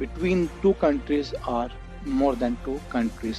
between two countries or more than two countries।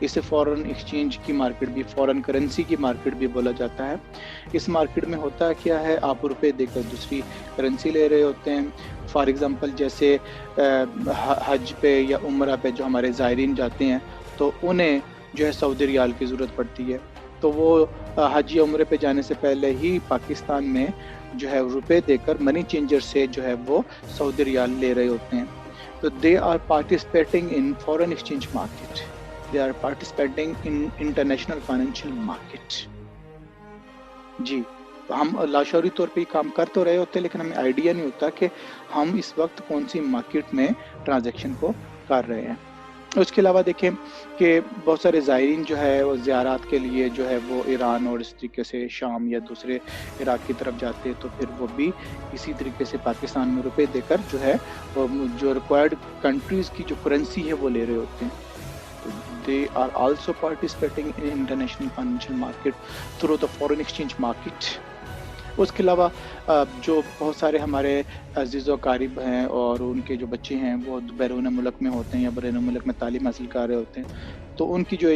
اسے foreign exchange کی market بھی، foreign currency کی market بھی بولا جاتا ہے۔ اس مارکیٹ میں ہوتا کیا ہے، آپ روپے دے کر دوسری کرنسی لے رہے ہوتے ہیں۔ فار ایگزامپل جیسے حج پہ یا عمرہ پہ جو ہمارے زائرین جاتے ہیں تو انہیں جو ہے سعودی ریال کی ضرورت پڑتی ہے، تو وہ حج یا عمرے پہ جانے سے پہلے ہی پاکستان میں جو ہے روپے دے کر منی چینجر سے جو ہے وہ سعودی ریال لے رہے ہوتے ہیں۔ تو they are participating in foreign exchange market, they are participating in international financial market. جی، تو ہم لاشعوری طور پہ یہ کام کر تو رہے ہوتے ہیں، لیکن ہمیں آئیڈیا نہیں ہوتا کہ ہم اس وقت کون سی مارکیٹ میں ٹرانزیکشن کو کر رہے ہیں۔ اس کے علاوہ دیکھیں کہ بہت سارے زائرین جو ہے وہ زیارات کے لیے جو ہے وہ ایران اور اس طریقے سے شام یا دوسرے عراق کی طرف جاتے ہیں، تو پھر وہ بھی اسی طریقے سے پاکستان میں روپے دے کر جو ہے جو ریکوائرڈ کنٹریز کی جو کرنسی ہے وہ لے رہے ہوتے ہیں۔ They are also participating in international financial market through the foreign exchange market۔ اس کے علاوہ جو بہت سارے ہمارے عزیز و اقارب ہیں اور ان کے جو بچے ہیں وہ بیرون ملک میں ہوتے ہیں یا بیرون ملک میں تعلیم حاصل کر رہے ہوتے ہیں، تو ان کی جو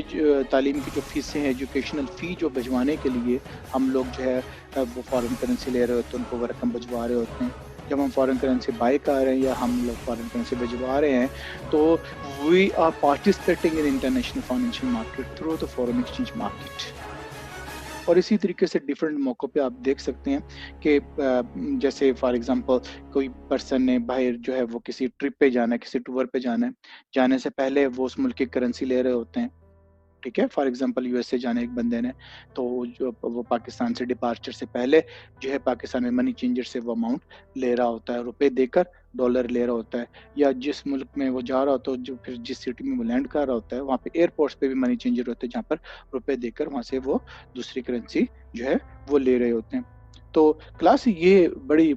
تعلیم کی جو فیسیں ہیں، ایجوکیشنل فی جو بھجوانے کے لیے ہم لوگ جو ہے وہ فارن کرنسی لے رہے ہوتے ہیں، ان کو وہ رقم بھجوا رہے ہوتے ہیں۔ جب ہم فارن کرنسی بائی کر رہے ہیں یا ہم لوگ فارن کرنسی بھجوا رہے ہیں تو we are participating in international financial market through the foreign exchange market. اور اسی طریقے سے ڈیفرنٹ موقعوں پہ آپ دیکھ سکتے ہیں کہ جیسے فار ایگزامپل کوئی پرسن نے باہر جو ہے وہ کسی ٹرپ پہ جانا ہے، کسی ٹور پہ جانا ہے، جانے سے پہلے وہ اس ملک کی کرنسی لے رہے ہوتے ہیں، ٹھیک ہے۔ For example U S A جانے ایک بندے نے، تو وہ پاکستان سے ڈپارچر سے پہلے جو ہے پاکستان میں منی چینجر سے وہ اماؤنٹ لے رہا ہوتا ہے، روپے دے کر ڈالر لے رہا ہوتا ہے، یا جس ملک میں وہ جا رہا ہوتا ہے، جو پھر جس سٹی میں وہ لینڈ کر رہا ہوتا ہے وہاں پہ ایئرپورٹس پہ بھی منی چینجر ہوتے ہیں جہاں پر روپے دے کر وہاں سے وہ دوسری کرنسی جو ہے وہ لے رہے ہوتے ہیں۔ تو کلاس یہ بڑی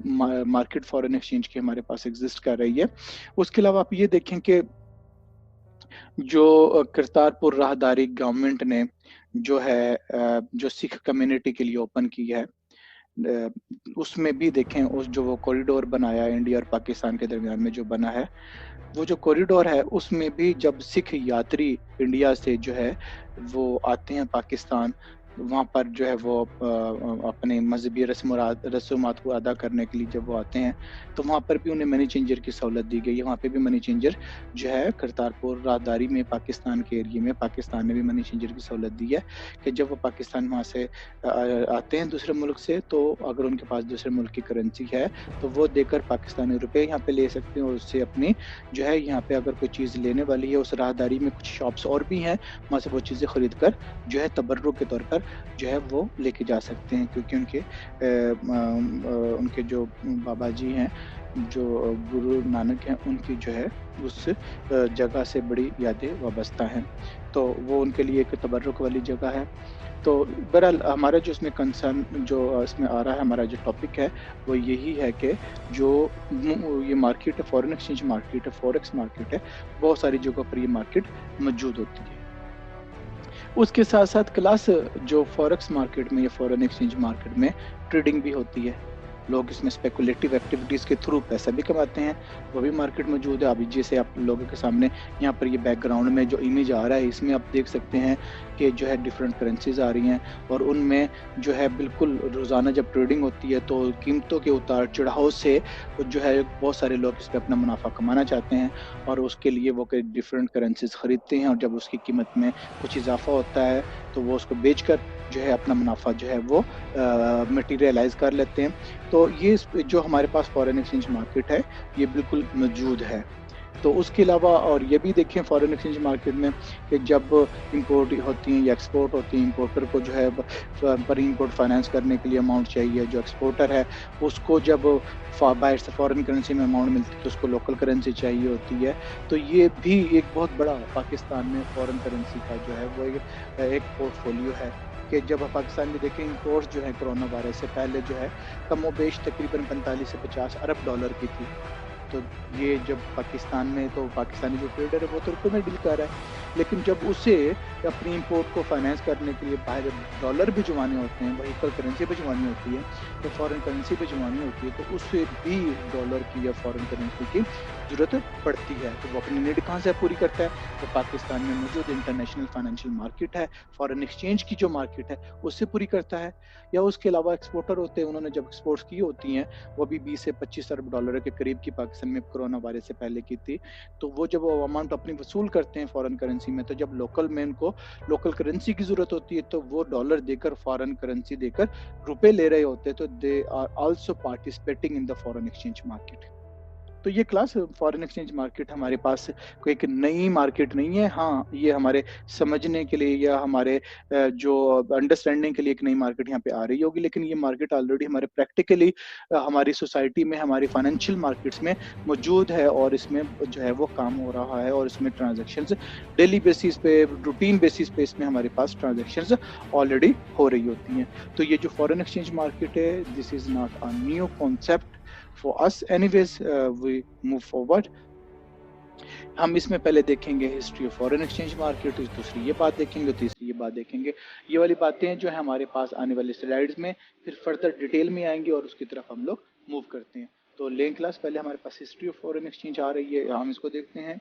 مارکیٹ فارن ایکسچینج کی ہمارے پاس ایگزسٹ کر رہی ہے۔ اس کے علاوہ آپ یہ دیکھیں کہ جو کرتارپور راہداری گورنمنٹ نے جو ہے جو سکھ کمیونٹی کے لیے اوپن کی ہے، اس میں بھی دیکھیں اس جو وہ کوریڈور بنایا ہے انڈیا اور پاکستان کے درمیان میں جو بنا ہے، وہ جو کوریڈور ہے اس میں بھی جب سکھ یاتری انڈیا سے جو ہے وہ آتے ہیں پاکستان، وہاں پر جو ہے وہ اپنے مذہبی رسومات کو ادا کرنے کے لیے جب وہ آتے ہیں تو وہاں پر بھی انہیں منی چینجر کی سہولت دی گئی ہے۔ وہاں پہ بھی منی چینجر جو ہے کرتارپور راہداری میں پاکستان کے ایریے میں پاکستان نے بھی منی چینجر کی سہولت دی ہے کہ جب وہ پاکستان وہاں سے آتے ہیں دوسرے ملک سے، تو اگر ان کے پاس دوسرے ملک کی کرنسی ہے تو وہ دے کر پاکستانی روپے یہاں پہ لے سکتے ہیں، اور اس سے اپنی جو ہے یہاں پہ اگر کوئی چیز لینے والی ہے، اس راہداری میں کچھ شاپس اور بھی ہیں، وہاں سے وہ چیزیں خرید کر جو ہے تبرک کے طور پر جو ہے وہ لے کے جا سکتے ہیں، کیونکہ ان کے جو بابا جی ہیں، جو گرو نانک ہیں، ان کی جو ہے اس جگہ سے بڑی یادیں وابستہ ہیں، تو وہ ان کے لیے ایک تبرک والی جگہ ہے۔ تو بہرحال ہمارا جو اس میں کنسرن جو اس میں آ رہا ہے، ہمارا جو ٹاپک ہے وہ یہی ہے کہ جو یہ مارکیٹ ہے، فورن ایکسچینج مارکیٹ ہے، فوریکس مارکیٹ ہے، بہت ساری جگہوں پر یہ مارکیٹ موجود ہوتی ہے۔ اس کے ساتھ ساتھ کلاس جو فوریکس مارکیٹ میں یا فورن ایکسچینج مارکیٹ میں ٹریڈنگ بھی ہوتی ہے، لوگ اس میں اسپیکولیٹو ایکٹیویٹیز کے تھرو پیسہ بھی کماتے ہیں، وہ بھی مارکیٹ موجود ہے۔ ابھی جیسے آپ لوگوں کے سامنے یہاں پر یہ بیک گراؤنڈ میں جو امیج آ رہا ہے، اس میں آپ دیکھ سکتے ہیں کہ جو ہے ڈفرینٹ کرنسیز آ رہی ہیں، اور ان میں جو ہے بالکل روزانہ جب ٹریڈنگ ہوتی ہے تو قیمتوں کے اتار چڑھاؤ سے جو ہے بہت سارے لوگ اس پہ اپنا منافع کمانا چاہتے ہیں، اور اس کے لیے وہ ڈفرینٹ کرنسیز خریدتے ہیں، اور جب اس کی قیمت میں کچھ اضافہ ہوتا ہے تو وہ اس کو بیچ کر جو ہے اپنا منافع جو ہے وہ مٹیریلائز کر لیتے ہیں۔ تو یہ جو ہمارے پاس فورن ایکسچینج مارکیٹ ہے یہ بالکل موجود ہے۔ تو اس کے علاوہ اور یہ بھی دیکھیں فورن ایکسچینج مارکیٹ میں کہ جب امپورٹ ہوتی ہیں یا ایکسپورٹ ہوتی ہیں، امپورٹر کو جو ہے پر امپورٹ فائنانس کرنے کے لیے اماؤنٹ چاہیے، جو ایکسپورٹر ہے اس کو جب باہر سے فورن کرنسی میں اماؤنٹ ملتی ہے تو اس کو لوکل کرنسی چاہیے ہوتی ہے۔ تو یہ بھی ایک بہت بڑا پاکستان میں فورن کرنسی کا جو ہے وہ ایک پورٹ فولیو ہے کہ جب پاکستان میں دیکھیں امپورٹ جو ہے کرونا وائرس سے پہلے جو ہے کم و بیش تقریباً 45 سے 50 ارب ڈالر کی تھی، تو یہ جب پاکستان میں تو پاکستانی جو ٹریڈر ہے وہ تو روپے میں ڈیل کر رہا ہے، لیکن جب اسے اپنی امپورٹ کو فائنینس کرنے کے لیے باہر ڈالر بھجوانے ہوتے ہیں، وہیکل کرنسی بھجوانی ہوتی ہے، تو فارن کرنسی بھجوانی ہوتی ہے، تو اس سے بھی ڈالر کی یا فارن کرنسی کی ضرورت پڑتی ہے۔ تو وہ اپنی نیڈ کہاں سے پوری کرتا ہے؟ تو پاکستان میں موجود انٹرنیشنل فائنینشیل مارکیٹ ہے، فارن ایکسچینج کی جو مارکیٹ ہے اس سے پوری کرتا ہے۔ یا اس کے علاوہ ایکسپورٹر ہوتے ہیں، انہوں نے جب ایکسپورٹس کی ہوتی ہیں، وہ بھی 20 سے 25 ارب ڈالر کے قریب کی پاکستان میں کرونا وائرس سے پہلے کی تھی، تو وہ جب وہ اماؤنٹ اپنی وصول کرتے ہیں فارن کرنسی میں، تو جب لوکل میں ان کو لوکل کرنسی کی ضرورت ہوتی ہے تو وہ ڈالر دے کر، فارن کرنسی دے کر روپے لے رہے ہوتے ہیں، تو they are also participating in the foreign exchange market. تو یہ کلاس فارن ایکسچینج مارکیٹ ہمارے پاس کوئی ایک نئی مارکیٹ نہیں ہے، ہاں یہ ہمارے سمجھنے کے لیے یا ہمارے جو انڈرسٹینڈنگ کے لیے ایک نئی مارکیٹ یہاں پہ آ رہی ہوگی، لیکن یہ مارکیٹ آلریڈی ہمارے پریکٹیکلی ہماری سوسائٹی میں، ہماری فائنینشیل مارکیٹس میں موجود ہے، اور اس میں جو ہے وہ کام ہو رہا ہے، اور اس میں ٹرانزیکشنز ڈیلی بیسس پہ، روٹین بیسس پہ اس میں ہمارے پاس ٹرانزیکشنز آلریڈی ہو رہی ہوتی ہیں۔ تو یہ جو فارن ایکسچینج مارکیٹ ہے، this is not a new concept for us anyways. We move forward. ہم اس میں پہلے دیکھیں گے history of foreign exchange market, دوسری یہ بات دیکھیں گے، تیسری یہ بات دیکھیں گے۔ یہ والی باتیں جو ہے ہمارے پاس آنے والے سلائیڈز میں پھر فردر ڈیٹیل میں آئیں گی، اور اس کی طرف ہم لوگ موو کرتے ہیں۔ تو لیں کلاس، پہلے ہمارے پاس ہسٹری آف فارن ایکسچینج آ رہی ہے، ہم اس کو دیکھتے ہیں۔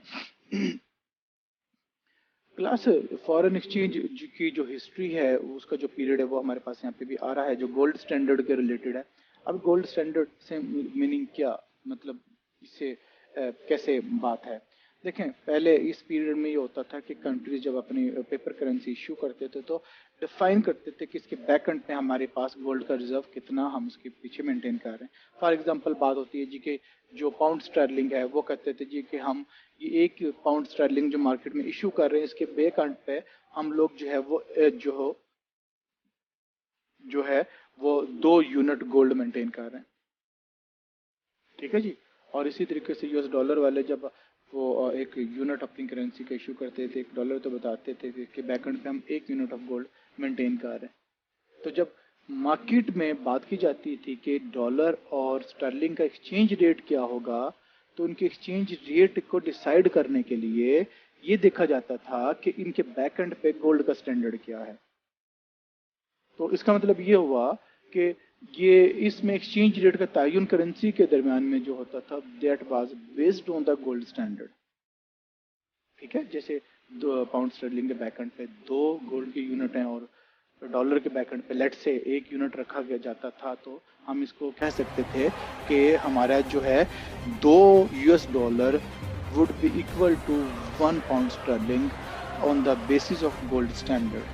کلاس فارن ایکسچینج کی جو ہسٹری ہے، اس کا جو پیریڈ ہے وہ ہمارے پاس یہاں پہ بھی آ رہا ہے، جو گولڈ اسٹینڈرڈ کے ریلیٹڈ ہے۔ اب گولڈ اسٹینڈرڈ سے میننگ کیا، مطلب اس سے کیسے بات ہے؟ دیکھیں، پہلے اس پیریڈ میں یہ ہوتا تھا کہ کنٹریز جب اپنی پیپر کرنسی ایشو کرتے تھے تو ڈیفائن کرتے تھے کہ اس کے بیک اینڈ پہ ہمارے پاس گولڈ کا ریزرو کتنا، ہم اس کے پیچھے مینٹین کر رہے ہیں۔ فار ایگزامپل بات ہوتی ہے جی کہ جو پاؤنڈ اسٹرلنگ ہے، وہ کہتے تھے جی کہ ہم یہ 1 پاؤنڈ اسٹرلنگ جو مارکیٹ میں ایشو کر رہے ہیں، اس کے بیک اینڈ پہ ہم لوگ جو ہے وہ جو ہے وہ 2 یونٹ گولڈ مینٹین کر رہے ہیں، ٹھیک ہے جی۔ اور اسی طریقے سے US ڈالر والے جب وہ 1 یونٹ اپنی کرنسی کا ایشو کرتے تھے، 1 ڈالر، تو بتاتے تھے کہ بیک اینڈ پہ ہم 1 یونٹ آف گولڈ مینٹین کر رہے ہیں۔ تو جب مارکیٹ میں بات کی جاتی تھی کہ ڈالر اور اسٹرلنگ کا ایکسچینج ریٹ کیا ہوگا، تو ان کے ایکسچینج ریٹ کو ڈیسائیڈ کرنے کے لیے یہ دیکھا جاتا تھا کہ ان کے بیک اینڈ پہ گولڈ کا اسٹینڈرڈ کیا ہے۔ تو اس کا مطلب یہ ہوا کہ یہ اس میں ایکسچینج ریٹ کا تعین کرنسی کے درمیان میں جو ہوتا تھا، that was based on the gold standard, ٹھیک ہے۔ جیسے 2 پاؤنڈ اسٹرلنگ کے بیک اینڈ پہ 2 گولڈ کے یونٹ ہیں، اور ڈالر کے بیک اینڈ پہ لیٹ سے 1 یونٹ رکھا گیا جاتا تھا، تو ہم اس کو کہہ سکتے تھے کہ ہمارا جو ہے 2 US dollar would be equal to 1 pound sterling on the basis of gold standard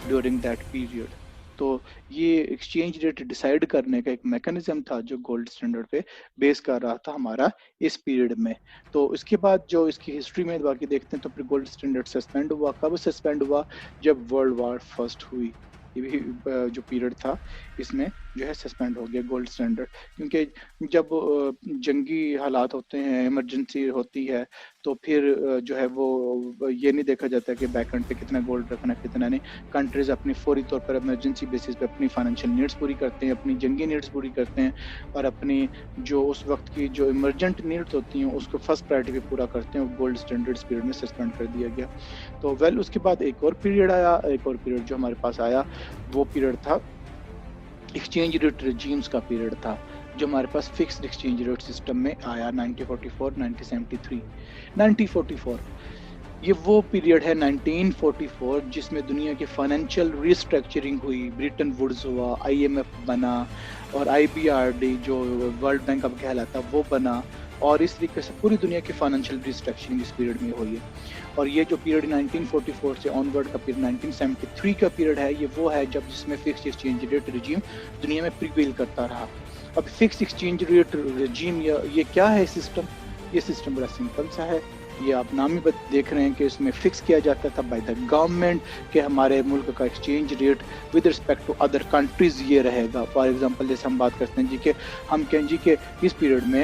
during that period. تو یہ ایکسچینج ریٹ ڈیسائیڈ کرنے کا ایک میکانزم تھا جو گولڈ اسٹینڈرڈ پہ بیس کر رہا تھا ہمارا اس پیریڈ میں۔ تو اس کے بعد جو اس کی ہسٹری میں باقی دیکھتے ہیں، تو پھر گولڈ اسٹینڈرڈ سسپینڈ ہوا۔ کب سسپینڈ ہوا؟ جب ورلڈ وار فرسٹ ہوئی، یہ بھی جو پیریڈ تھا اس میں جو ہے سسپینڈ ہو گیا گولڈ اسٹینڈرڈ، کیونکہ جب جنگی حالات ہوتے ہیں، ایمرجنسی ہوتی ہے، تو پھر جو ہے وہ یہ نہیں دیکھا جاتا کہ بیک اینڈ پہ کتنا گولڈ رکھنا کتنا نہیں۔ کنٹریز اپنی فوری طور پر ایمرجنسی بیسس پہ اپنی فائنینشیل نیڈس پوری کرتے ہیں، اپنی جنگی نیڈس پوری کرتے ہیں، اور اپنی جو اس وقت کی جو ایمرجنٹ نیڈس ہوتی ہیں اس کو فرسٹ پرائرٹی پہ پورا کرتے ہیں۔ گولڈ اسٹینڈرڈ اس پیریڈ میں سسپینڈ کر دیا گیا۔ تو اس کے بعد ایک اور پیریڈ آیا، ایک اور پیریڈ جو ہمارے پاس آیا وہ پیریڈ تھا ایکسچینج ریٹ ریجیمز کا پیریڈ تھا، جو ہمارے پاس فکسڈ ایکسچینج ریٹ سسٹم میں آیا 1944 1973 1944۔ یہ وہ پیریڈ ہے 1944 جس میں دنیا کی فائنینشیل ریسٹرکچرنگ ہوئی، بریٹن ووڈز ہوا، IMF بنا، اور IBRD جو ورلڈ بینک اب کہلاتا وہ بنا، اور اس طریقے سے پوری دنیا کی فائنینشیل ریسٹرکچرنگ اس پیریڈ میں ہوئی ہے۔ اور یہ جو پیریڈ 1944 سے آن ورڈ کا پیریڈ 1973 کا پیریڈ ہے، یہ وہ ہے جس میں فکس ایکسچینج ریٹ رجیم دنیا میں پریویل کرتا رہا۔ اب فکس ایکسچینج ریٹ رجیم یہ کیا ہے سسٹم؟ یہ سسٹم بڑا سمپل سا ہے، یہ آپ نام ہی دیکھ رہے ہیں کہ اس میں فکس کیا جاتا تھا بائی دا گورنمنٹ کہ ہمارے ملک کا exchange rate with respect to other countries یہ رہے گا۔ فار ایگزامپل جیسے ہم بات کرتے ہیں جی کہ ہم کہیں جی کہ اس پیریڈ میں